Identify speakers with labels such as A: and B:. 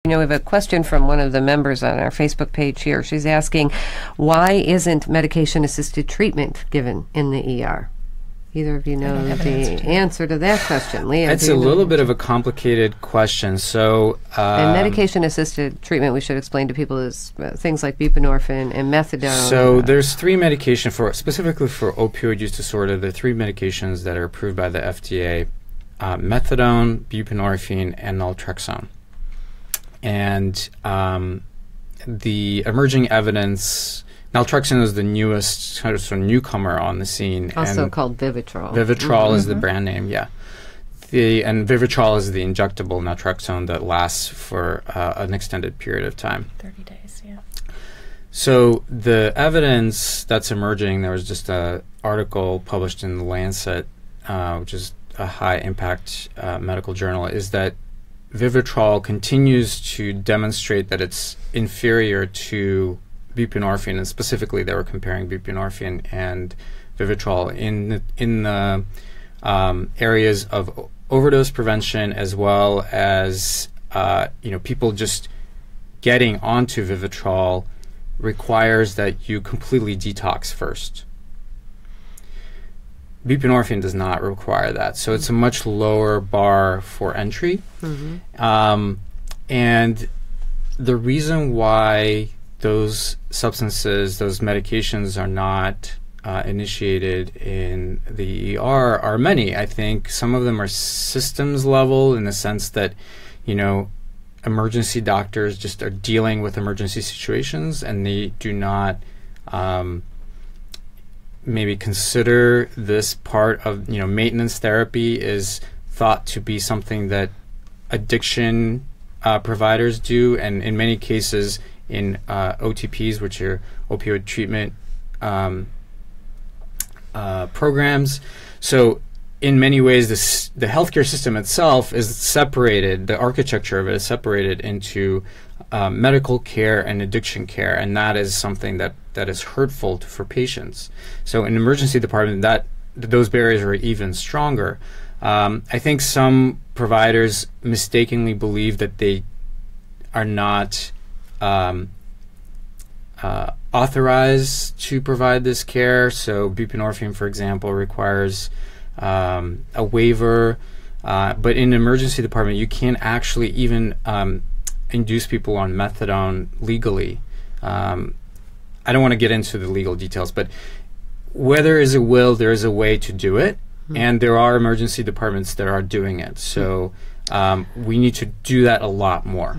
A: You know, we have a question from one of the members on our Facebook page here. She's asking, why isn't medication-assisted treatment given in the ER? Either of you know the answer to that question? Leah,
B: it's a little bit of a complicated question. So,
A: and medication-assisted treatment, we should explain to people, is things like buprenorphine and methadone.
B: So there's three medications specifically for opioid use disorder. There are three medications that are approved by the FDA: methadone, buprenorphine, and naltrexone. And the emerging evidence. Naltrexone is the newest sort of newcomer on the scene.
A: Also
B: and
A: called Vivitrol.
B: Vivitrol is the brand name, yeah. And Vivitrol is the injectable naltrexone that lasts for an extended period of time.
C: 30 days, yeah.
B: So the evidence that's emerging, there was just an article published in The Lancet, which is a high-impact medical journal, is that Vivitrol continues to demonstrate that it's inferior to buprenorphine, and specifically they were comparing buprenorphine and Vivitrol in the areas of overdose prevention, as well as people just getting onto Vivitrol requires that you completely detox first. Buprenorphine does not require that, so it's a much lower bar for entry. And the reason why those substances, those medications are not initiated in the ER are many. I think some of them are systems level, in the sense that, emergency doctors just are dealing with emergency situations, and they do not maybe consider this part of, maintenance therapy is thought to be something that addiction providers do, and in many cases in OTPs, which are opioid treatment programs. So in many ways, the healthcare system itself is separated, the architecture of it is separated into medical care and addiction care, and that is something that is hurtful for patients. So in emergency department, those barriers are even stronger. I think some providers mistakenly believe that they are not authorized to provide this care. So buprenorphine, for example, requires a waiver, but in the emergency department you can't actually even induce people on methadone legally. I don't want to get into the legal details, but where there is a will, there is a way to do it, and there are emergency departments that are doing it. So we need to do that a lot more.